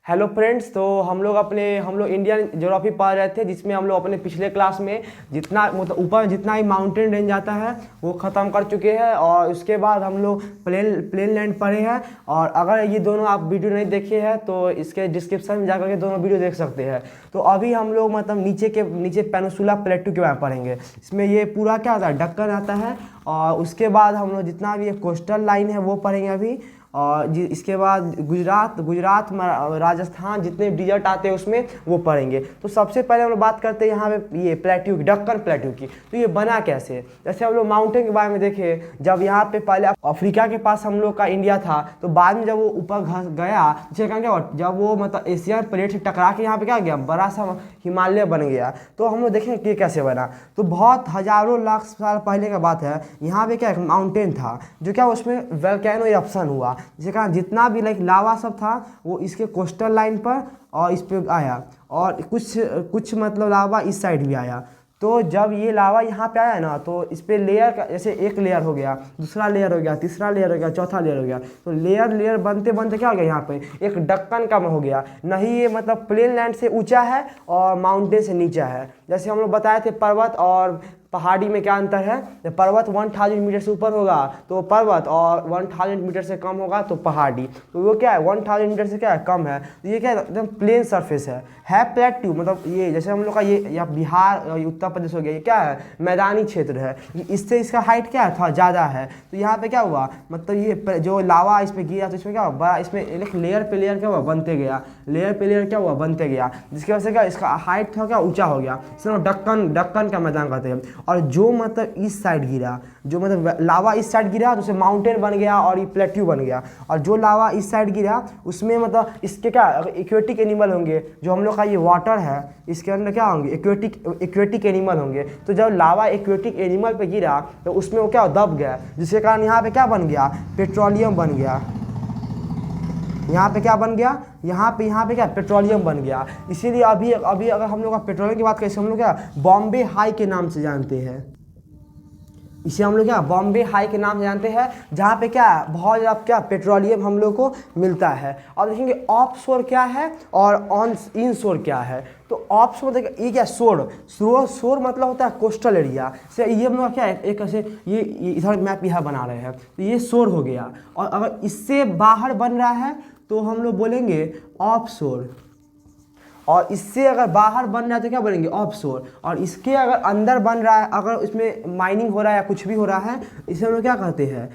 Hello friends. तो हम लोग इंडियन ज्योग्राफी पढ़ रहे थे, जिसमें हम लोग अपने पिछले क्लास में जितना मतलब ऊपर जितना भी माउंटेन रेंज आता है वो ख़त्म कर चुके हैं। और उसके बाद हम लोग प्लेन लैंड पढ़े हैं। और अगर ये दोनों आप वीडियो नहीं देखे हैं तो इसके डिस्क्रिप्शन में जाकर के दोनों वीडियो देख सकते हैं। तो अभी हम लोग मतलब नीचे पेनिनसुला प्लेटू के बारे में पढ़ेंगे। इसमें ये पूरा क्या आता है, दक्कन आता है। और उसके बाद हम लोग जितना भी ये कोस्टल लाइन है वो पढ़ेंगे अभी। और इसके बाद गुजरात राजस्थान जितने डिजर्ट आते हैं उसमें वो पढ़ेंगे। तो सबसे पहले हम लोग बात करते हैं यहाँ पे ये प्लेट्यू की, दक्कन प्लेट्यू की। तो ये बना कैसे, जैसे हम लोग माउंटेन के बारे में देखे, जब यहाँ पे पहले अफ्रीका के पास हम लोग का इंडिया था, तो बाद में जब वो ऊपर गया जब वो मतलब एशियन प्लेट से टकरा के यहाँ पे क्या गया, बड़ा सा हिमालय बन गया। तो हम लोग देखें कि कैसे बना। तो बहुत हजारों लाख साल पहले का बात है। यहाँ पे क्या एक माउंटेन था जो क्या उसमें वोल्केनो इरप्शन हुआ, जिसके कारण जितना भी लावा सब था वो इसके कोस्टल लाइन पर और इस पे आया। और कुछ मतलब लावा इस साइड भी आया। तो जब ये लावा यहाँ पे आया ना, तो इस पे लेयर का जैसे एक लेयर हो गया, दूसरा लेयर हो गया, तीसरा लेयर हो गया, चौथा लेयर हो गया। तो लेयर बनते बनते क्या हो गया, यहाँ पे एक दक्कन का हो गया। नहीं ये मतलब प्लेन लैंड से ऊंचा है और माउंटेन से नीचा है। जैसे हम लोग बताए थे पर्वत और पहाड़ी में क्या अंतर है। जब पर्वत 1000 मीटर से ऊपर होगा तो पर्वत, और 1000 मीटर से कम होगा तो पहाड़ी। तो वो क्या है, 1000 मीटर से क्या है, कम है। तो ये क्या है, एकदम प्लेन सरफेस है प्लेट्यू। मतलब ये जैसे हम लोग का ये या बिहार उत्तर प्रदेश हो गया, ये क्या है, मैदानी क्षेत्र है। इससे इसका हाइट क्या है, थोड़ा ज़्यादा है। तो यहाँ पे क्या हुआ, मतलब ये जो लावा इस पर गिरा तो इसमें क्या हुआ, बड़ा इसमें एक लेयर पे लेयर क्या हुआ, बनते गया, लेयर पे लेयर क्या हुआ, बनते गया, जिसकी वजह से क्या इसका हाइट थोड़ा क्या ऊँचा हो गया। इसलिए दक्कन का मैदान कहते हैं। और जो मतलब इस साइड गिरा, जो मतलब लावा इस साइड गिरा तो उसे माउंटेन बन गया और ये प्लेट्यू बन गया। और जो लावा इस साइड गिरा उसमें मतलब इसके क्या एक्वेटिक एनिमल होंगे, जो हम लोग का ये वाटर है इसके अंदर क्या होंगे, एक्वेटिक एनिमल होंगे। तो जब लावा एक्वेटिक एनिमल पे गिरा तो उसमें वो क्या दब गया, जिसके कारण यहाँ पे क्या बन गया, पेट्रोलियम बन गया। यहाँ पे क्या बन गया, यहाँ पे क्या पेट्रोलियम बन गया। इसीलिए अभी अगर हम लोग का पेट्रोलियम की बात करें, हम लोग क्या बॉम्बे हाई के नाम से जानते हैं। इसे हम लोग क्या बॉम्बे हाई के नाम से जानते हैं, जहाँ पे क्या बहुत ज़्यादा क्या पेट्रोलियम हम लोग को मिलता है। अब देखेंगे ऑफ शोर क्या है और इन शोर क्या है। तो ऑफ शोर देखिए, ये क्या शोर मतलब होता है कोस्टल एरिया से। ये हम लोग क्या है, एक ऐसे ये इधर मैप यहाँ बना रहे हैं, तो ये शोर हो गया। और अगर इससे बाहर बन रहा है तो हम लोग बोलेंगे ऑफ शोर। और इससे अगर बाहर बन रहा है तो क्या बोलेंगे, ऑफ शोर। और इसके अगर अंदर बन रहा है, अगर इसमें माइनिंग हो रहा है या कुछ भी हो रहा है, इसे हम लोग क्या कहते हैं,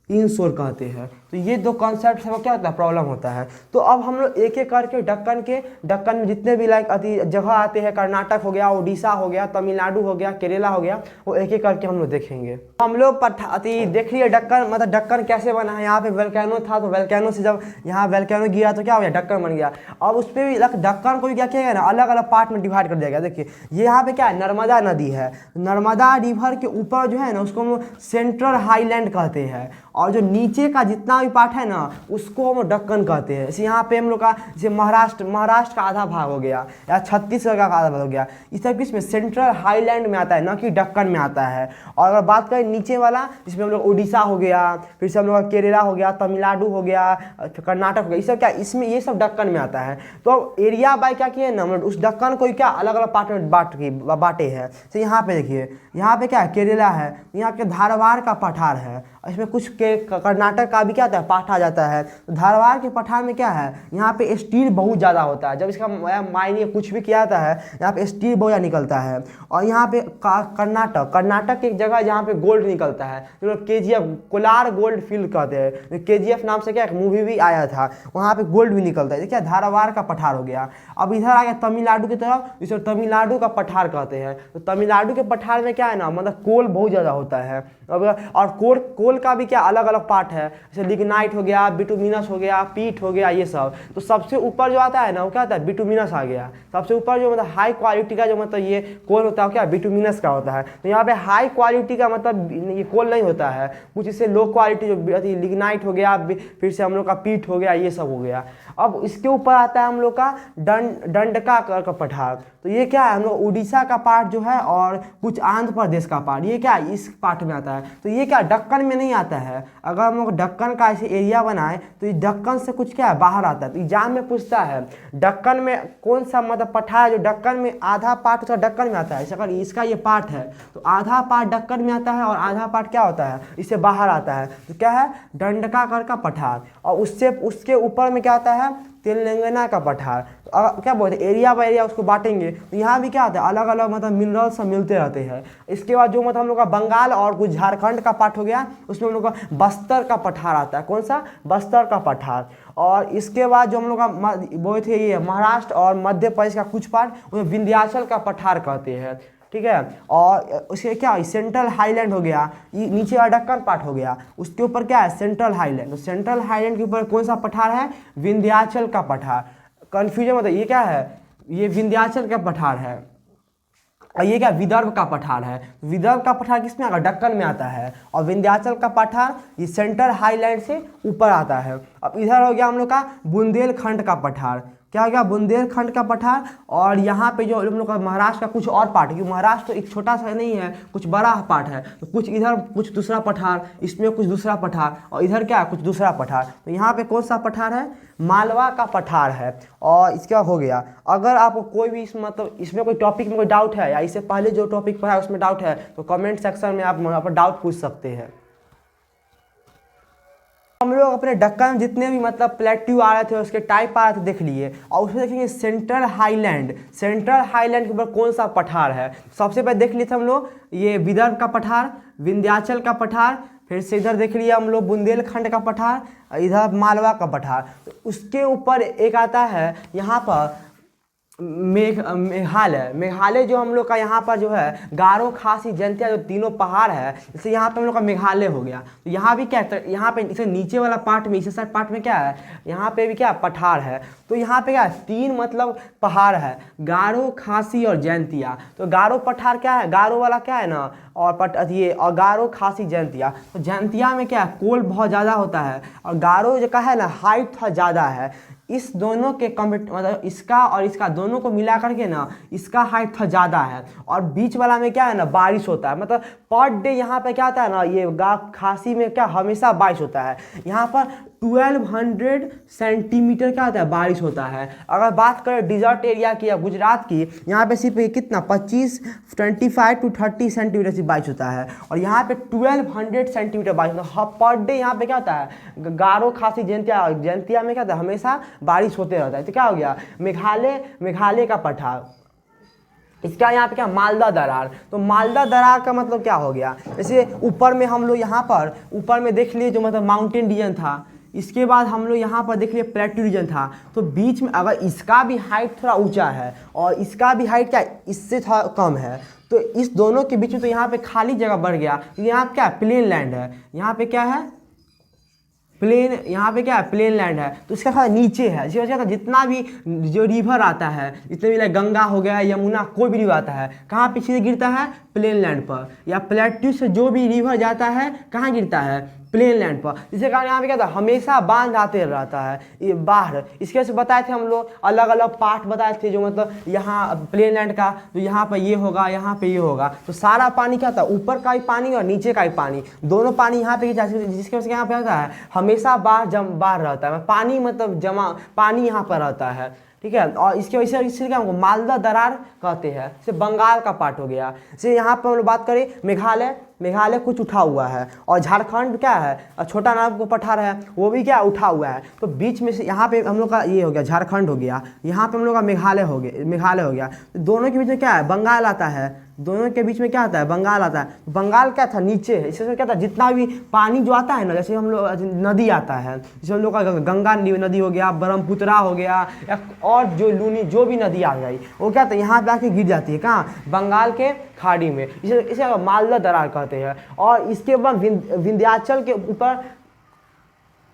इन शोर कहते हैं। तो ये दो कॉन्सेप्ट से क्या होता है, प्रॉब्लम होता है। तो अब हम लोग एक एक करके दक्कन में जितने भी जगह आते हैं, कर्नाटक हो गया, उड़ीसा हो गया, तमिलनाडु हो गया, केरला हो गया, वो एक एक करके हम लोग देखेंगे। हम लोग देख लिए दक्कन मतलब दक्कन कैसे बना है। यहाँ पे वोल्केनो था, तो वोल्केनो से जब यहाँ वोल्केनो गिरा तो क्या हो गया, दक्कन बन गया। अब उस पर भी दक्कन को भी क्या किया गया ना, अलग अलग पार्ट में डिवाइड कर दिया गया। देखिए ये यहाँ पे क्या है, नर्मदा नदी है। नर्मदा रिवर के ऊपर जो है ना, उसको हम सेंट्रल हाईलैंड कहते हैं। और जो नीचे का जितना भी पार्ट है ना, उसको हम दक्कन कहते हैं। जैसे यहाँ पे हम लोग का जैसे महाराष्ट्र का आधा भाग हो गया, या छत्तीसगढ़ का आधा भाग हो गया, इस सब किस में सेंट्रल हाईलैंड में आता है, ना कि दक्कन में आता है। और अगर बात करें नीचे वाला, जिसमें हम लोग उड़ीसा हो गया, फिर से हम लोग का केरला हो गया, तमिलनाडु हो गया, कर्नाटक हो गया, ये सब क्या इसमें ये सब दक्कन में आता है। तो अब एरिया बाय क्या किए ना, उस दक्कन को क्या अलग अलग पार्ट में बांटे हैं। तो यहाँ पे देखिए, यहाँ पे क्या है, केरला है, यहाँ के धारवाड़ का पठार है, इसमें कुछ के कर्नाटक का भी क्या आता है, पाठ आ जाता है। तो धारवाड़ के पठार में क्या है, यहाँ पे स्टील बहुत ज़्यादा होता है। जब इसका माइनिंग कुछ भी किया जाता है, यहाँ पे स्टील बहुत ज़्यादा निकलता है। और यहाँ पे कर्नाटक की एक जगह जहाँ पे गोल्ड निकलता है, जो KGF कोलार गोल्ड फील्ड कहते हैं। KGF नाम से क्या एक मूवी भी आया था, वहाँ पे गोल्ड भी निकलता है। क्या धारवाड़ का पठार हो गया। अब इधर आ गया तमिलनाडु की तरफ, इसे तमिलनाडु का पठार कहते हैं। तो तमिलनाडु के पठार में क्या है ना, मतलब कोल बहुत ज़्यादा होता है। और कोल का भी क्या अलग अलग पार्ट है, जैसे लिग्नाइट हो गया, बिटुमिनस हो गया, पीट हो गया, ये सब। तो सबसे ऊपर जो आता है ना, वो क्या आता है, बिटुमिनस आ गया। सबसे ऊपर जो मतलब हाई क्वालिटी का जो मतलब ये कोल होता है, क्या बिटुमिनस का होता है। तो यहाँ पे हाई क्वालिटी का मतलब ये कोल नहीं होता है, कुछ इससे लो क्वालिटी जो लिग्नाइट हो गया, फिर से हम लोग का पीट हो गया, ये सब हो गया। अब इसके ऊपर आता है हम लोग का दंडका का पठार। तो ये क्या है, हम लोग उड़ीसा का पार्ट जो है और कुछ आंध्र प्रदेश का पार्ट, ये क्या इस पार्ट में आता है। तो ये क्या दक्कन में नहीं आता है। अगर हम लोग दक्कन का ऐसे एरिया बनाए तो ये दक्कन से कुछ क्या है बाहर आता है। तो एग्जाम में पूछता है दक्कन में कौन सा मतलब पठार जो दक्कन में आधा पार्ट उसका दक्कन में आता है। अगर इसका ये पार्ट है तो आधा पार्ट दक्कन में आता है और आधा पार्ट क्या होता है इससे बाहर आता है। तो क्या है दंडकाकर का पठार, और उससे उसके ऊपर में क्या आता है तेलंगाना का पठार। तो क्या बोलते हैं एरिया बाय एरिया उसको बांटेंगे तो यहाँ भी क्या होता है अलग अलग मतलब मिनरल्स सब मिलते रहते हैं। इसके बाद जो मतलब हम लोग का बंगाल और कुछ झारखंड का पार्ट हो गया उसमें हम लोग का बस्तर का पठार आता है। कौन सा बस्तर का पठार। और इसके बाद जो हम लोग का वो थे ये महाराष्ट्र और मध्य प्रदेश का कुछ पार्ट उन्हें विंध्याचल का पठार कहते हैं। ठीक है। और उसके क्या सेंट्रल हाईलैंड हो गया, ये नीचे वाला दक्कन पार्ट हो गया, उसके ऊपर क्या है सेंट्रल हाईलैंड। तो सेंट्रल हाईलैंड के ऊपर कौन सा पठार है विंध्याचल का पठार। कन्फ्यूजन मतलब ये क्या है ये विंध्याचल का पठार है और ये क्या विदर्भ का पठार है। विदर्भ का पठार किसमें आएगा दक्कन में आता है और विंध्याचल का पठार ये सेंट्रल हाईलैंड से ऊपर आता है। अब इधर हो गया हम लोग का बुंदेलखंड का पठार। क्या हो गया बुंदेलखंड का पठार। और यहाँ पे जो हम लोग का महाराष्ट्र का कुछ और पार्ट है क्योंकि महाराष्ट्र तो एक छोटा सा नहीं है कुछ बड़ा पार्ट है। तो कुछ इधर कुछ दूसरा पठार, इसमें कुछ दूसरा पठार और इधर क्या कुछ दूसरा पठार। तो यहाँ पे कौन सा पठार है मालवा का पठार है। और इसका हो गया। अगर आपको कोई भी मतलब इसमें कोई टॉपिक में कोई डाउट है या इससे पहले जो टॉपिक पढ़ा है उसमें डाउट है तो कमेंट सेक्शन में आप वहाँ पर डाउट पूछ सकते हैं। हम लोग अपने दक्कन में जितने भी मतलब प्लेट्यू आ रहे थे उसके टाइप आ रहे थे देख लिए और उसमें देखेंगे सेंट्रल हाईलैंड। सेंट्रल हाईलैंड के ऊपर कौन सा पठार है सबसे पहले देख लिए थे हम लोग ये विदर्भ का पठार, विंध्याचल का पठार, फिर से इधर देख लिया हम लोग बुंदेलखंड का पठार, इधर मालवा का पठार। तो उसके ऊपर एक आता है यहाँ पर मेघालय। मेघालय जो हम लोग का यहाँ पर जो है गारो खासी जयंतिया जो तीनों पहाड़ है जैसे यहाँ पे हम लोग का मेघालय हो गया। तो यहाँ भी क्या है यहाँ पे इसे नीचे वाला पार्ट में इसे साइड पार्ट में क्या है यहाँ पे भी क्या पठार है। तो यहाँ पे क्या है तीन मतलब पहाड़ है गारो खासी और जयंतिया। तो गारो पठार क्या है गारो वाला क्या है ना और ये और गारो खासी जयंतिया। तो जयंतिया में क्या है कोल बहुत ज़्यादा होता है और गारो जो का है ना हाइट थोड़ा ज़्यादा है। इस दोनों के मतलब इसका और इसका दोनों को मिला करके ना इसका हाइट थोड़ा ज़्यादा है और बीच वाला में क्या है ना बारिश होता है। मतलब पर डे यहाँ पे क्या होता है ना ये खासी में क्या हमेशा बारिश होता है। यहाँ पर 1200 सेंटीमीटर क्या होता है बारिश होता है। अगर बात करें डिजर्ट एरिया की या गुजरात की यहाँ पे सिर्फ कितना 25 to 30 सेंटीमीटर से बारिश होता है और यहाँ पे 1200 सेंटीमीटर बारिश होता है पर डे। यहाँ पे क्या होता है गारो खासी जयंतिया, जयंतिया में क्या होता है हमेशा बारिश होते रहता है। तो क्या हो गया मेघालय का पठार। इसका यहाँ पे क्या मालदा दरार। तो मालदा दरार का मतलब क्या हो गया जैसे ऊपर में हम लोग यहाँ पर ऊपर में देख लिए जो मतलब माउंटेन रीजन था, इसके बाद हम लोग यहाँ पर देख लिए प्लेट्यू रीजन था। तो बीच में अगर इसका भी हाइट थोड़ा ऊंचा है और इसका भी हाइट क्या इससे थोड़ा कम है तो इस दोनों के बीच में तो यहाँ पे खाली जगह बढ़ गया। यहाँ पे क्या प्लेन लैंड है, यहाँ पे क्या है प्लेन, यहाँ पे क्या है प्लेन लैंड है। तो इसका थोड़ा नीचे है इसी वजह से जितना भी जो रिवर आता है जितने भी लाइक गंगा हो गया यमुना कोई भी रिवर आता है कहाँ पीछे से गिरता है प्लेन लैंड पर। या प्लेट्यू से जो भी रिवर जाता है कहाँ गिरता है प्लेन लैंड पर। जिसके कारण यहाँ पे क्या था हमेशा बांध आते रहता है ये बाढ़। इसके वजह से बताए थे हम लोग अलग अलग पार्ट बताए थे जो मतलब यहाँ प्लेन लैंड का तो यहाँ पर ये होगा यहाँ पे ये होगा। तो सारा पानी क्या था ऊपर का भी पानी और नीचे का भी पानी दोनों पानी यहाँ पे जिसके वजह से यहाँ पे होता है हमेशा बाढ़ रहता है पानी मतलब जमा पानी यहाँ पर रहता है। ठीक है। और इसके वजह से इससे क्या हमको मालदा दरार कहते हैं। जैसे बंगाल का पार्ट हो गया। जैसे यहाँ पर हम लोग बात करें मेघालय कुछ उठा हुआ है और झारखंड क्या है छोटा नाम को पठार है वो भी क्या उठा हुआ है। तो बीच में से यहाँ पे हम लोग का ये हो गया झारखंड हो गया, यहाँ पे हम लोग का मेघालय हो गया। तो दोनों के बीच में क्या है बंगाल आता है, दोनों के बीच में क्या आता है बंगाल आता है। बंगाल क्या था नीचे है इससे क्या था जितना भी पानी जो आता है ना जैसे हम लोग नदी आता है जैसे हम लोग का गंगा नदी हो गया, ब्रह्मपुत्रा हो गया या और जो लूनी जो भी नदी आ गई वो क्या था यहाँ पे आके गिर जाती है कहाँ बंगाल के खाड़ी में। इसे मालदा दरार कहते हैं। और इसके बाद विंध्याचल के ऊपर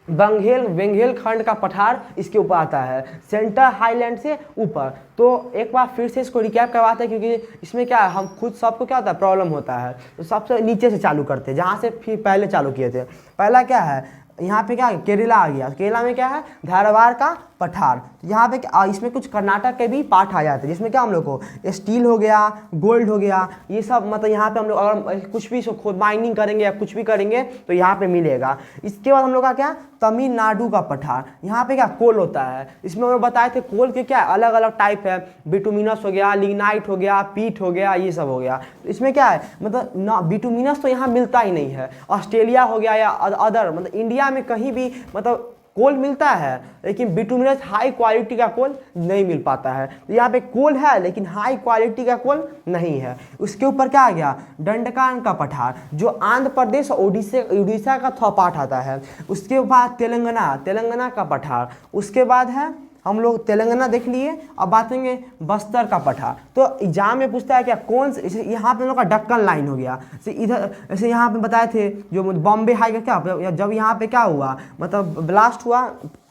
बुंदेलखंड का पठार इसके ऊपर आता है सेंट्रल हाईलैंड से ऊपर। तो एक बार फिर से इसको रिकैप करवाते हैं क्योंकि इसमें क्या है हम खुद सबको क्या होता है प्रॉब्लम होता है। तो सबसे नीचे से चालू करते हैं जहाँ से फिर पहले चालू किए थे। पहला क्या है यहाँ पे क्या केरला आ गया, केरला में क्या है धारवाड़ का पठार। यहाँ पे इसमें कुछ कर्नाटक के भी पाठ आ जाते हैं, जिसमें क्या हम लोग को स्टील हो गया, गोल्ड हो गया, ये सब मतलब यहाँ पे हम लोग अगर कुछ भी खुद माइनिंग करेंगे या कुछ भी करेंगे तो यहाँ पे मिलेगा। इसके बाद हम लोग का क्या तमिलनाडु का पठार, यहाँ पे क्या कोल होता है। इसमें हम लोग बताए थे कोल के क्या अलग अलग टाइप है, बिटुमिनस हो गया, लिग्नाइट हो गया, पीट हो गया, ये सब हो गया। तो इसमें क्या है मतलब ना बिटुमिनस तो यहाँ मिलता ही नहीं है। ऑस्ट्रेलिया हो गया या अदर मतलब इंडिया में कहीं भी मतलब कोल मिलता है, लेकिन बिटुमिनस हाई क्वालिटी का कोल नहीं मिल पाता है। तो यहाँ पे कोल है लेकिन हाई क्वालिटी का कोल नहीं है। उसके ऊपर क्या आ गया दंडकान का पठार, जो आंध्र प्रदेश और उड़ीसा का थोड़ा पार्ट आता है। उसके बाद तेलंगाना का पठार। उसके बाद है हम लोग तेलंगाना देख लिए। अब बात करेंगे बस्तर का पठार। तो एग्जाम में पूछता है क्या कौन से, यहाँ पे हम लोग का डक्कन लाइन हो गया। इधर ऐसे यहाँ पे बताए थे जो बॉम्बे हाई का क्या, जब यहाँ पे क्या हुआ मतलब ब्लास्ट हुआ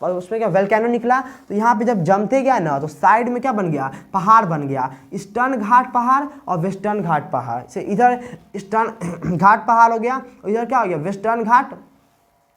और उसमें क्या वोल्केनो निकला, तो यहाँ पे जब जमते गया ना तो साइड में क्या बन गया पहाड़ बन गया, ईस्टर्न घाट पहाड़ और वेस्टर्न घाट पहाड़। से इधर ईस्टर्न घाट पहाड़ हो गया, इधर क्या हो गया वेस्टर्न घाट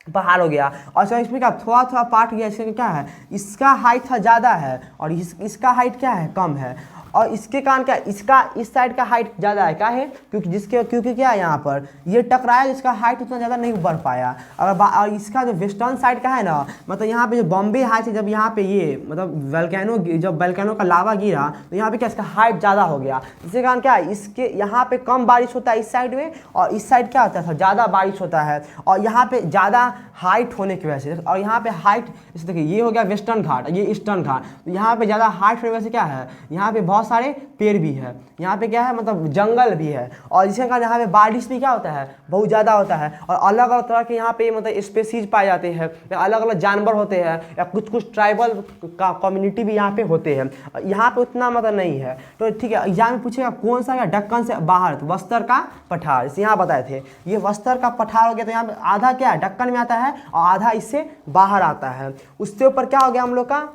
पहाड़ हो गया। और सर इसमें क्या थोड़ा थोड़ा पार्ट गया, इसका क्या है इसका हाइट ज़्यादा है और इसका हाइट क्या है कम है। और इसके कारण क्या इसका इस साइड का हाइट ज़्यादा है, क्या है क्योंकि क्या है यहाँ पर ये टकराया, इसका हाइट उतना ज़्यादा नहीं बढ़ पाया। और इसका जो वेस्टर्न साइड का है ना मतलब यहाँ पे जो बॉम्बे हाइट है, जब यहाँ पे ये मतलब वोल्केनो का लावा गिरा तो यहाँ पे क्या इसका हाइट ज़्यादा हो गया। इसके कारण क्या है इसके यहाँ पे कम बारिश होता है इस साइड में, और इस साइड क्या होता है ज़्यादा बारिश होता है। और यहाँ पे ज़्यादा हाइट होने की वजह से, और यहाँ पे हाइट जैसे देखिए ये हो गया वेस्टर्न घाट, ये ईस्टर्न घाट, तो यहाँ पे ज़्यादा हाइट होने की वजह से क्या है यहाँ पे बहुत सारे पेड़ भी है, यहाँ पे क्या है मतलब जंगल भी है। और जिसके कारण यहाँ पे बारिश भी क्या होता है बहुत ज़्यादा होता है। और अलग अलग तरह के यहाँ पे मतलब स्पेसीज पाए जाते हैं, अलग अलग जानवर होते हैं, या कुछ ट्राइबल का कम्युनिटी भी यहाँ पे होते हैं। यहाँ पे उतना मतलब नहीं है। तो ठीक है एग्जाम में पूछेगा कौन सा या ढक्कन से बाहर, तो बस्तर का पठार इसे यहाँ बताए थे, ये बस्तर का पठार हो गया। तो यहाँ पे आधा क्या है ढक्कन में आता है और आधा इससे बाहर आता है। उसके ऊपर क्या हो गया हम लोग का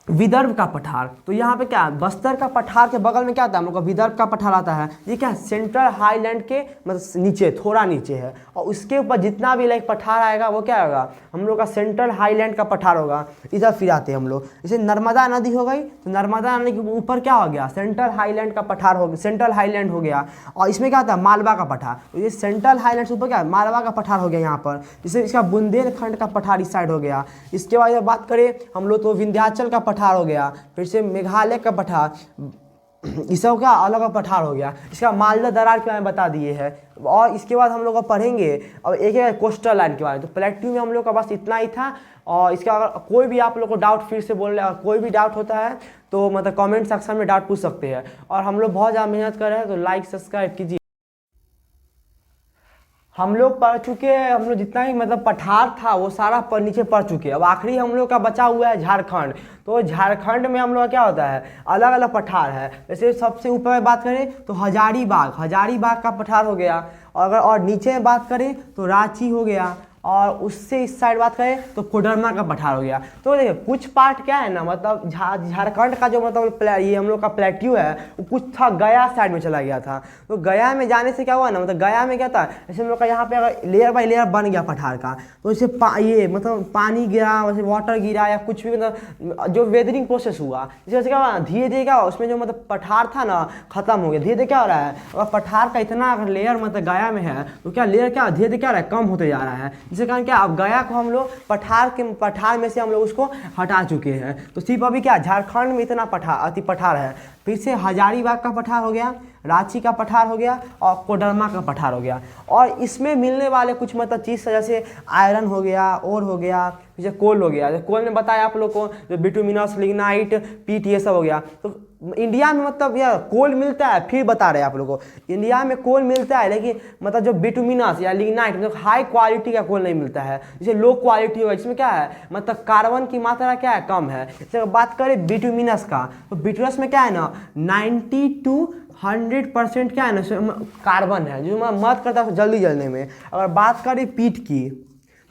विदर्भ का पठार। तो यहाँ पे क्या बस्तर का पठार के बगल में क्या आता है हम लोग का विदर्भ का पठार आता है। ये क्या सेंट्रल हाईलैंड के मतलब नीचे थोड़ा नीचे है, और उसके ऊपर जितना भी लाइक पठार आएगा वो क्या होगा हम लोग का सेंट्रल हाईलैंड का पठार होगा। इधर फिर आते हैं हम लोग, जैसे नर्मदा नदी हो गई तो नर्मदा नदी के ऊपर क्या हो गया सेंट्रल हाईलैंड का पठार हो गया, सेंट्रल हाईलैंड हो गया। और इसमें क्या आता है मालवा का पठार। तो ये सेंट्रल हाईलैंड से ऊपर क्या मालवा का पठार हो गया यहाँ पर, जैसे इसका बुंदेलखंड का पठार इस साइड हो गया। इसके बाद बात करें हम लोग तो विंध्याचल का पठार हो गया, फिर से मेघालय का पठार, इस सब का अलग अलग पठार हो गया। इसका मालदा दरार के बारे में बता दिए हैं। और इसके बाद हम लोग पढ़ेंगे और एक कोस्टल लाइन के बारे में। तो प्लेट्यू में हम लोग का बस इतना ही था। और इसका अगर कोई भी आप लोग को डाउट फिर से बोल रहे हैं, कोई भी डाउट होता है तो मतलब कमेंट सेक्शन में डाउट पूछ सकते हैं। और हम लोग बहुत ज़्यादा मेहनत कर रहे हैं तो लाइक सब्सक्राइब कीजिए। हम लोग पढ़ चुके हैं, हम लोग जितना ही मतलब पठार था वो सारा पर नीचे पढ़ चुके हैं। अब आखिरी हम लोग का बचा हुआ है झारखंड। तो झारखंड में हम लोग का क्या होता है अलग अलग पठार है। जैसे सबसे ऊपर में बात करें तो हजारीबाग का पठार हो गया। और नीचे में बात करें तो रांची हो गया। और उससे इस साइड बात करें तो कोडरमा का पठार हो गया। तो देखिए कुछ पार्ट क्या है ना मतलब झारखंड का जो मतलब ये हम लोग का प्लेट्यू है वो कुछ था गया साइड में चला गया था। तो गया में जाने से क्या हुआ ना मतलब गया में क्या था जैसे हम लोग का यहाँ पे अगर लेयर बाई लेयर बन गया पठार का, तो इसे ये मतलब पानी गिरा वैसे वाटर गिरा या कुछ भी मतलब जो वेदरिंग प्रोसेस हुआ, जैसे क्या हुआ धीरे धीरे क्या उसमें जो मतलब पठार था ना खत्म हो गया। धीरे धीरे क्या हो रहा है अगर पठार का इतना अगर लेयर मतलब गया में है तो क्या लेयर क्या धीरे धीरे क्या हो रहा है कम होते जा रहा है। जिसके कारण क्या अब गया को हम लोग पठार में से हम लोग उसको हटा चुके हैं। तो सिर्फ अभी क्या झारखंड में इतना पठार है। फिर से हजारीबाग का पठार हो गया, रांची का पठार हो गया और कोडरमा का पठार हो गया। और इसमें मिलने वाले कुछ मतलब चीज़ जैसे आयरन हो गया, ओर हो गया, जैसे कोल हो गया। कोल में बताया आप लोग को जो बिटुमिनस, लिग्नाइट, पीट ये सब हो गया। तो इंडिया में मतलब यह कोल मिलता है, फिर बता रहे हैं आप लोगों को इंडिया में कोल मिलता है, लेकिन मतलब जो बिटुमिनस या लिग्नाइट मतलब हाई क्वालिटी का कोल नहीं मिलता है, जैसे लो क्वालिटी होगा जिसमें क्या है मतलब कार्बन की मात्रा क्या है कम है। जैसे बात करें बिटुमिनस का तो बिटुमिनस में क्या है ना 90 to 100% क्या है ना कार्बन है, जो मदद करता है जल्दी जलने में। अगर बात करें पीट की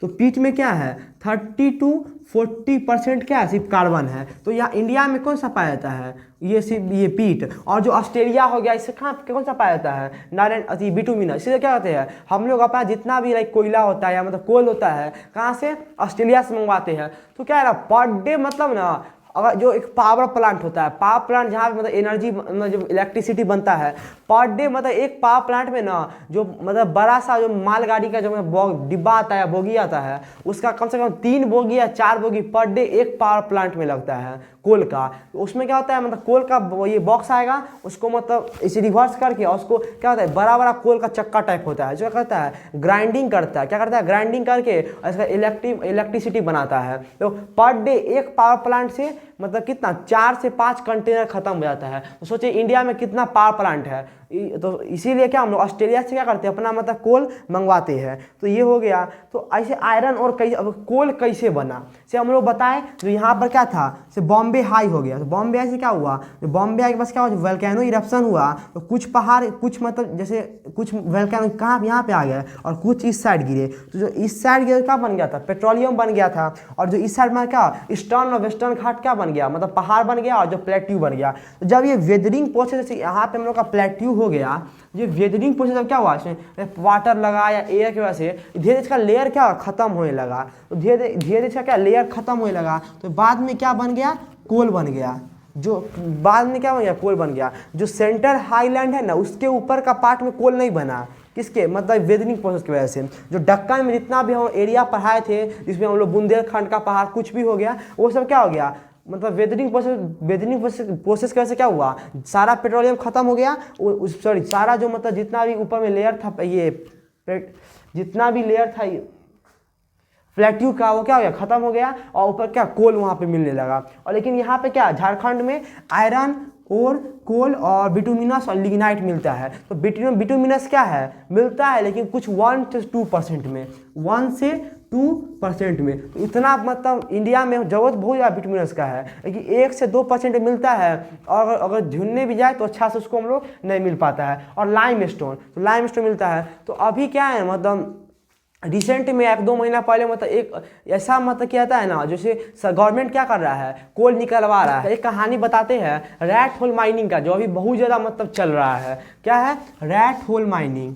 तो पीट में क्या है 30 to 40% क्या है, सिर्फ कार्बन है। तो यहाँ इंडिया में कौन सा पाया जाता है, ये सिर्फ ये पीट। और जो ऑस्ट्रेलिया हो गया, इससे कहाँ कौन सा पाया जाता है, नारायण अति बिटुमिनस। इसलिए क्या कहते हैं, हम लोग अपना जितना भी लाइक कोयला होता है या मतलब कोल होता है, कहाँ से, ऑस्ट्रेलिया से मंगवाते हैं। तो क्या है ना, पर डे मतलब ना, अगर जो एक पावर प्लांट होता है, पावर प्लांट जहाँ पे मतलब एनर्जी मतलब जो इलेक्ट्रिसिटी बनता है पर डे, मतलब एक पावर प्लांट में ना जो मतलब बड़ा सा जो मालगाड़ी का जो मतलब डिब्बा आता है, बोगी आता है, उसका कम से कम 3 बोगी या 4 बोगी पर डे एक पावर प्लांट में लगता है कोल का। तो उसमें क्या होता है, मतलब कोल का ये बॉक्स आएगा, उसको मतलब इसे रिवर्स करके, और उसको क्या होता है, बड़ा बड़ा कोल का चक्का टाइप होता है, जो करता है ग्राइंडिंग करता है, क्या करता है, ग्राइंडिंग करके इसका इलेक्ट्रिसिटी बनाता है। तो पर डे एक पावर प्लांट से मतलब कितना 4 से 5 कंटेनर खत्म हो जाता है। तो सोचिए इंडिया में कितना पावर प्लांट है। तो इसीलिए क्या हम लोग ऑस्ट्रेलिया से क्या करते हैं, अपना मतलब कोल मंगवाते हैं। तो ये हो गया। तो ऐसे आयरन और कई, अब कोल कैसे बना से हम लोग बताएं। जो यहाँ पर क्या था, से बॉम्बे हाई हो गया। तो बॉम्बे से क्या हुआ, जो बॉम्बे के पास क्या हुआ, वोल्केनो इरप्शन हुआ। तो कुछ पहाड़, कुछ मतलब जैसे कुछ वोल्केनो कहाँ यहाँ पे आ गया और कुछ इस साइड गिरे। तो जो इस साइड गिरे क्या बन गया था, पेट्रोलियम बन गया था। और जो इस साइड में क्या, ईस्टर्न और वेस्टर्न घाट क्या बन गया, मतलब पहाड़ बन गया, और जो प्लेट्यू बन गया। तो जब ये वेदरिंग प्रोसेस, यहाँ पे हम लोग का प्लेट्यू हो गया, ये वेदरिंग प्रोसेस अब क्या हुआ, इसमें वाटर लगा या एयर की वजह से धीरे धीरे इसका लेयर क्या खत्म होने लगा। तो धीरे धीरे इसका क्या लेयर खत्म होने लगा। तो बाद में क्या बन गया, कोल बन गया। जो बाद में क्या बन गया, कोल बन गया। जो सेंटर हाईलैंड है ना, उसके ऊपर का पार्ट में कोल नहीं बना, किसके, मतलब वेदरिंग प्रोसेस की वजह से। जो दक्कन में जितना भी हम एरिया पढ़ाए थे, जिसमें हम लोग बुंदेलखंड का पहाड़ कुछ भी हो गया, वो सब क्या हो गया, मतलब वेदरिंग प्रोसेस की वजह से क्या हुआ, सारा पेट्रोलियम खत्म हो गया। सॉरी, सारा जो मतलब जितना भी ऊपर में लेयर था, ये जितना भी लेयर था प्लेट्यू का, वो क्या हो गया, खत्म हो गया। और ऊपर क्या, कोल वहाँ पे मिलने लगा। और लेकिन यहाँ पे क्या, झारखंड में आयरन और कोल और बिटुमिनस और लिग्नाइट मिलता है। तो बिटुमिनस क्या है, मिलता है, लेकिन कुछ 1 से 2% में, 1 से 2% में। तो इतना मतलब इंडिया में जरूरत बहुत ज़्यादा बिटुमिनस का है, लेकिन 1 से 2% मिलता है। और अगर ढूंढने भी जाए तो अच्छा से उसको हम लोग नहीं मिल पाता है। और लाइमस्टोन, तो लाइमस्टोन मिलता है। तो अभी क्या है, मतलब रिसेंट में 1-2 महीना पहले मतलब एक ऐसा मतलब क्या था है ना, जैसे गवर्नमेंट क्या कर रहा है, कोल निकलवा रहा है। एक कहानी बताते हैं रैट होल माइनिंग का, जो अभी बहुत ज़्यादा मतलब चल रहा है। क्या है, रैट होल माइनिंग।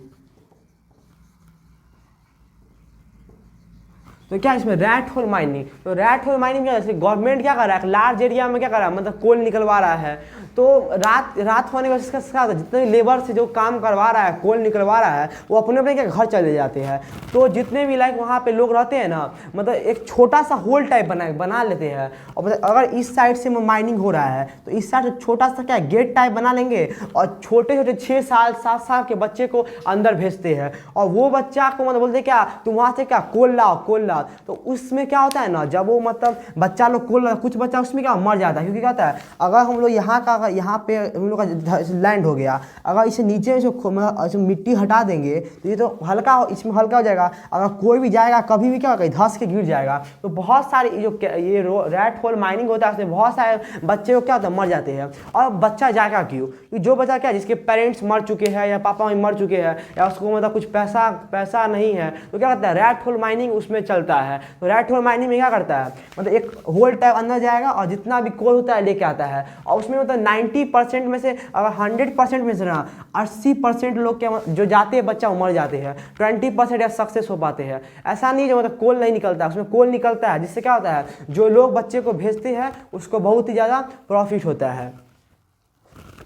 तो क्या इसमें रैट होल माइनिंग, तो रैट होल माइनिंग क्या, जैसे गवर्नमेंट क्या कर रहा है, लार्ज एरिया में क्या कर रहा है, मतलब कोल निकलवा रहा है। तो रात होने की वजह से क्या, जितने लेबर से जो काम करवा रहा है, कोल निकलवा रहा है, वो अपने अपने क्या घर चले जाते हैं। तो जितने भी लाइक वहाँ पे लोग रहते हैं ना, मतलब एक छोटा सा होल टाइप बना लेते हैं। और मतलब अगर इस साइड से माइनिंग हो रहा है, तो इस साइड से छोटा सा क्या गेट टाइप बना लेंगे, और छोटे छोटे 6 साल 7 साल के बच्चे को अंदर भेजते हैं। और वो बच्चा को मतलब बोलते क्या, तुम वहाँ से क्या कोल लाओ, कोल लाओ। तो उसमें क्या होता है ना, जब वो मतलब बच्चा लोग कोल, कुछ बच्चा उसमें क्या मर जाता है। क्योंकि क्या होता है, अगर हम लोग यहाँ पे हम लोग का लैंड हो गया, अगर इसे नीचे से मिट्टी हटा देंगे तो ये तो हल्का, इसमें हल्का हो जाएगा। अगर कोई भी जाएगा कभी भी क्या होगा, धंस के गिर जाएगा। तो बहुत सारे जो ये रैट होल माइनिंग होता है, उसमें बहुत सारे बच्चे को क्या होता है, मर जाते हैं। और बच्चा जाएगा क्यों, क्योंकि जो बच्चा क्या, जिसके पेरेंट्स मर चुके हैं या पापा मम्मी मर चुके हैं, या उसको मतलब कुछ पैसा नहीं है, तो क्या करता है, रैट होल माइनिंग उसमें चलता है। तो रैट होल माइनिंग में क्या करता है, मतलब एक होल टाइप अंदर जाएगा और जितना भी कोल होता है लेके आता है। और उसमें मतलब 90% में से, अगर 100% में से ना 80% लोग के जो जाते हैं बच्चा वो मर जाते हैं, 20% या सक्सेस हो पाते हैं। ऐसा नहीं जो मतलब कोल नहीं निकलता, उसमें कोल निकलता है, जिससे क्या होता है, जो लोग बच्चे को भेजते हैं उसको बहुत ही ज़्यादा प्रॉफिट होता है।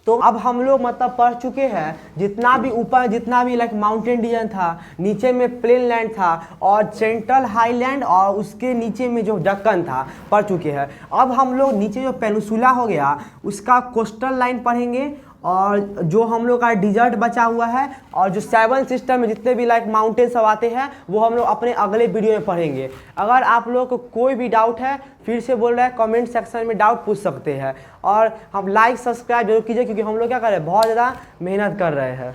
तो अब हम लोग मतलब पढ़ चुके हैं, जितना भी ऊपर जितना भी लाइक माउंटेन रीजन था, नीचे में प्लेन लैंड था, और सेंट्रल हाईलैंड, और उसके नीचे में जो दक्कन था, पढ़ चुके हैं। अब हम लोग नीचे जो पेनिनसुला हो गया उसका कोस्टल लाइन पढ़ेंगे, और जो हम लोग का डिजर्ट बचा हुआ है, और जो 7 सिस्टम में जितने भी लाइक माउंटेन सब आते हैं, वो हम लोग अपने अगले वीडियो में पढ़ेंगे। अगर आप लोग को कोई भी डाउट है, फिर से बोल रहे हैं, कमेंट सेक्शन में डाउट पूछ सकते हैं। और हम लाइक सब्सक्राइब जरूर कीजिए, क्योंकि हम लोग क्या कर रहे हैं, बहुत ज़्यादा मेहनत कर रहे हैं।